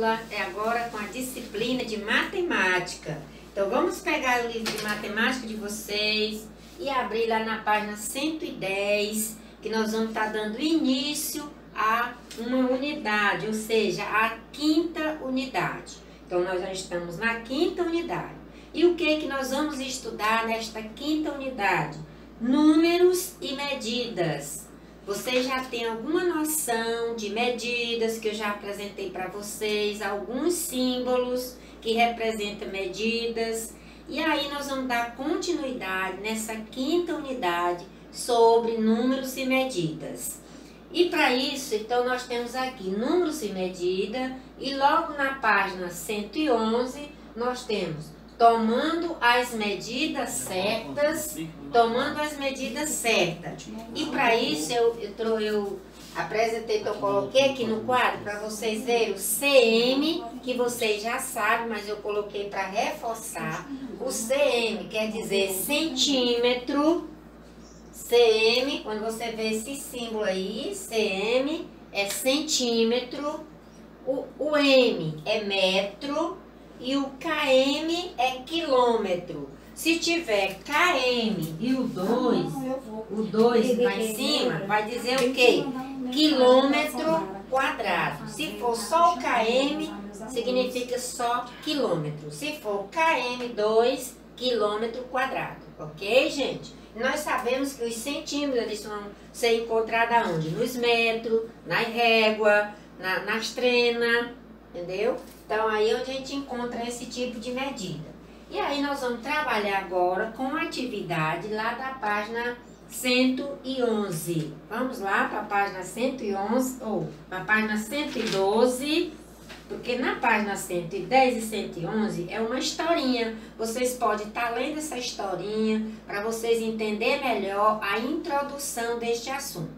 aula é agora com a disciplina de matemática. Então, vamos pegar o livro de matemática de vocês e abrir lá na página 110, que nós vamos estar dando início a uma unidade, ou seja, a quinta unidade. Então, nós já estamos na quinta unidade. E o que nós vamos estudar nesta quinta unidade? Números e medidas. Vocês já têm alguma noção de medidas que eu já apresentei para vocês, alguns símbolos que representam medidas. E aí nós vamos dar continuidade nessa quinta unidade sobre números e medidas. E para isso, então, nós temos aqui números e medida, e logo na página 111 nós temos tomando as medidas certas, E para isso eu apresentei, eu coloquei aqui no quadro para vocês verem o CM, que vocês já sabem, mas eu coloquei para reforçar. O CM quer dizer centímetro. CM, quando você vê esse símbolo aí, CM é centímetro, o M é metro e o KM é quilômetro. Se tiver KM e o 2 lá em cima, vai dizer o quê? Quilômetro quadrado. Se for só o KM, significa só quilômetro. Se for KM2, quilômetro quadrado. Ok, gente? Nós sabemos que os centímetros eles vão ser encontrados aonde? Nos metros, na régua, nas trenas, entendeu? Então, aí é onde a gente encontra esse tipo de medida. E aí nós vamos trabalhar agora com a atividade lá da página 111. Vamos lá para a página 111, ou para a página 112, porque na página 110 e 111 é uma historinha. Vocês podem estar lendo essa historinha para vocês entenderem melhor a introdução deste assunto.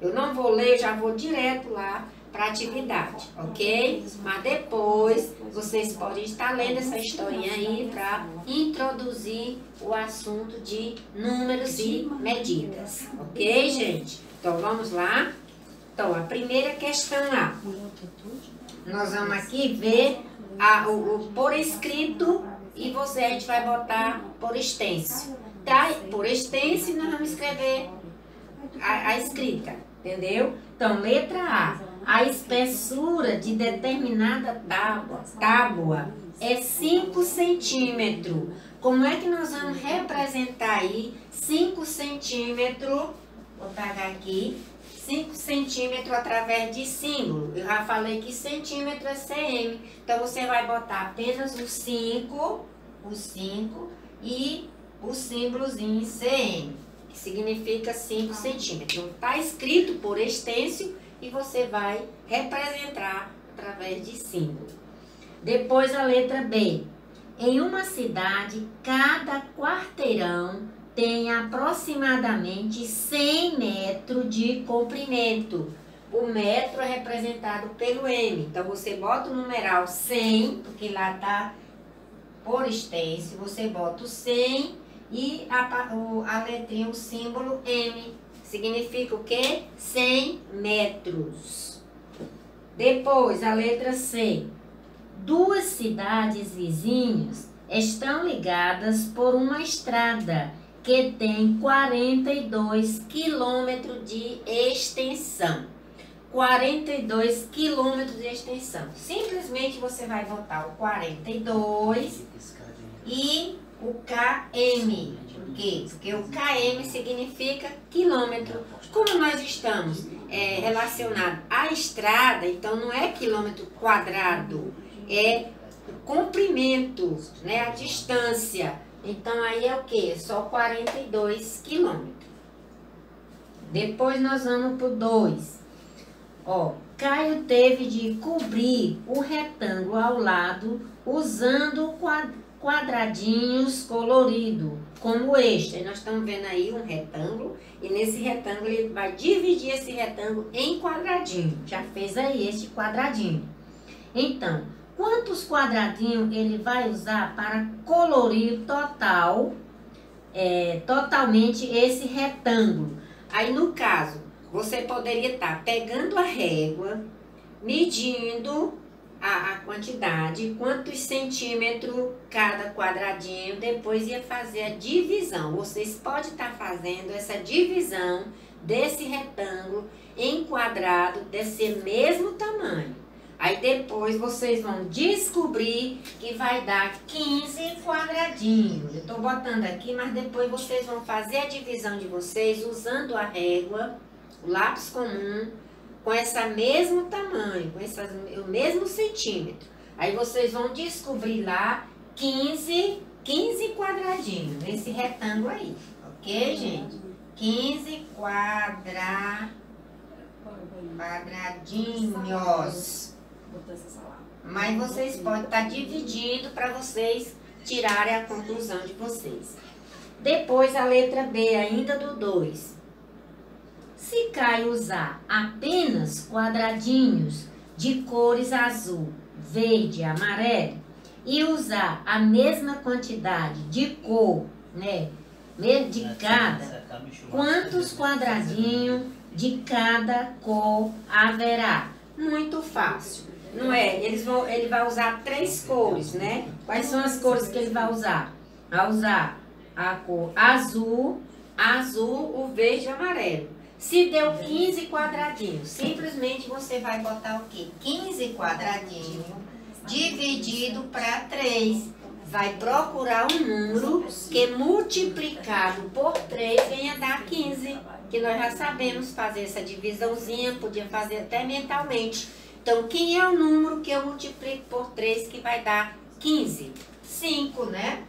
Eu não vou ler, já vou direto lá para a atividade, ok? Mas depois vocês podem estar lendo essa historinha aí para introduzir o assunto de números e medidas, ok, gente? Então vamos lá. Então a primeira questão lá, nós vamos aqui ver o por escrito e a gente vai botar por extenso, tá? Por extenso nós vamos escrever a escrita, entendeu? Então letra A espessura de determinada tábua é 5 centímetros. Como é que nós vamos representar aí 5 centímetros? Vou pegar aqui 5 centímetros através de símbolo. Eu já falei que centímetro é cm. Então, você vai botar apenas o 5 e o símbolozinho cm, que significa 5 centímetros. Está escrito por extenso e você vai representar através de símbolo. Depois a letra B. Em uma cidade, cada quarteirão tem aproximadamente 100 metros de comprimento. O metro é representado pelo M. Então, você bota o numeral 100, porque lá está por extenso. Você bota o 100 e a letrinha, o símbolo M. Significa o quê? 100 metros. Depois, a letra C. Duas cidades vizinhas estão ligadas por uma estrada que tem 42 quilômetros de extensão. 42 quilômetros de extensão. Simplesmente você vai botar o 42 e o KM. Por quê? Porque o KM significa quilômetro. Como nós estamos relacionados à estrada, então não é quilômetro quadrado, é o comprimento, né? A distância. Então aí é o que? Só 42 quilômetros. Depois nós vamos para o 2. Ó, Caio teve de cobrir o retângulo ao lado usando quadradinhos coloridos, como este. Aí nós estamos vendo aí um retângulo, e nesse retângulo ele vai dividir esse retângulo em quadradinho. Já fez aí este quadradinho. Então, quantos quadradinhos ele vai usar para colorir totalmente esse retângulo? Aí no caso, você poderia estar pegando a régua, medindo a quantidade, quantos centímetros cada quadradinho, depois ia fazer a divisão. Vocês podem estar fazendo essa divisão desse retângulo em quadrado desse mesmo tamanho. Aí depois vocês vão descobrir que vai dar 15 quadradinhos. Eu tô botando aqui, mas depois vocês vão fazer a divisão de vocês usando a régua, o lápis comum, com esse mesmo tamanho, com o mesmo centímetro. Aí vocês vão descobrir lá 15 quadradinhos nesse retângulo aí. Ok, gente? 15 quadradinhos. Mas vocês podem estar dividindo para vocês tirarem a conclusão de vocês. Depois a letra B, ainda do 2. Se Caio usar apenas quadradinhos de cores azul, verde e amarelo e usar a mesma quantidade de cor, né, de cada, quantos quadradinhos de cada cor haverá? Muito fácil. Não é? Ele vai usar 3 cores, né? Quais são as cores que ele vai usar? Vai usar a cor azul, o verde e o amarelo. Se deu 15 quadradinhos, simplesmente você vai botar o quê? 15 quadradinhos dividido para 3. Vai procurar um número que multiplicado por 3 venha dar 15. Que nós já sabemos fazer essa divisãozinha, podia fazer até mentalmente. Então, quem é o número que eu multiplico por 3 que vai dar 15? 5, né?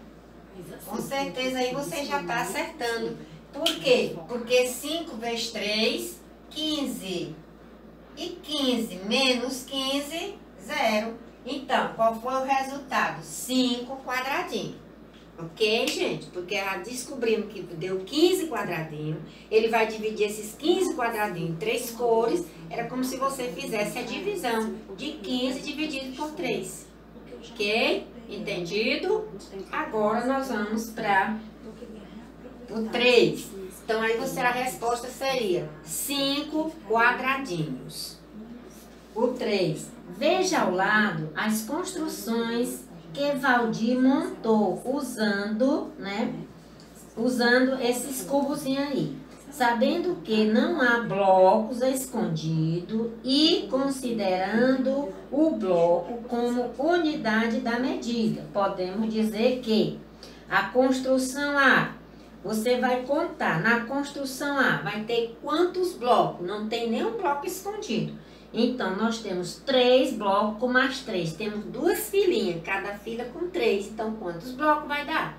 Com certeza aí você já está acertando. Por quê? Porque 5 vezes 3, 15. E 15 menos 15, 0. Então, qual foi o resultado? 5 quadradinhos. Ok, gente? Porque já descobrimos que deu 15 quadradinhos. Ele vai dividir esses 15 quadradinhos em 3 cores. Era como se você fizesse a divisão de 15 dividido por 3. Ok? Entendido? Agora nós vamos para o 3. Então, aí a resposta seria 5 quadradinhos. O 3. Veja ao lado as construções que Valdir montou usando esses cubozinhos aí. Sabendo que não há blocos escondidos e considerando o bloco como unidade da medida, podemos dizer que a construção A, você vai contar, na construção A vai ter quantos blocos? Não tem nenhum bloco escondido. Então, nós temos 3 blocos com mais 3. Temos 2 filinhas, cada fila com 3. Então, quantos blocos vai dar?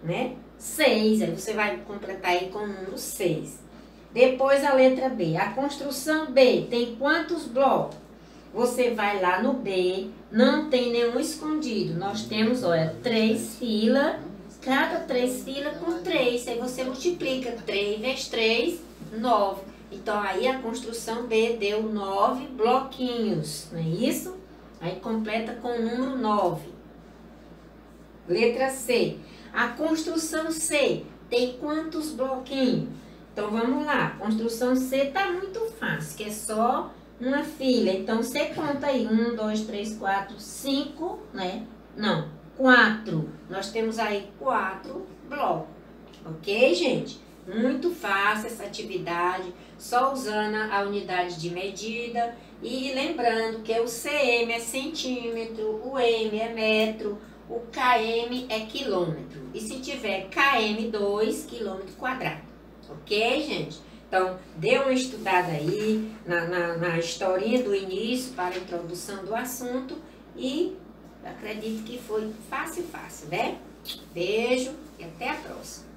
Né? 6. Aí você vai completar aí com o número 6. Depois a letra B. A construção B tem quantos blocos? Você vai lá no B, não tem nenhum escondido. Nós temos, olha, 3 filas. Cada 3 filas com 3. Aí você multiplica 3 vezes 3, 9. Então, aí a construção B deu 9 bloquinhos, não é isso? Aí completa com o número 9. Letra C. A construção C tem quantos bloquinhos? Então, vamos lá. A construção C tá muito fácil, que é só uma fila. Então, você conta aí. 1, 2, 3, 4, 5, né? Não, 4. Nós temos aí 4 blocos. Ok, gente? Muito fácil essa atividade, só usando a unidade de medida e lembrando que o cm é centímetro, o m é metro, o km é quilômetro. E se tiver km, 2 quilômetro quadrado. Ok, gente? Então, dê uma estudada aí na historinha do início para a introdução do assunto e acredito que foi fácil, né? Beijo e até a próxima.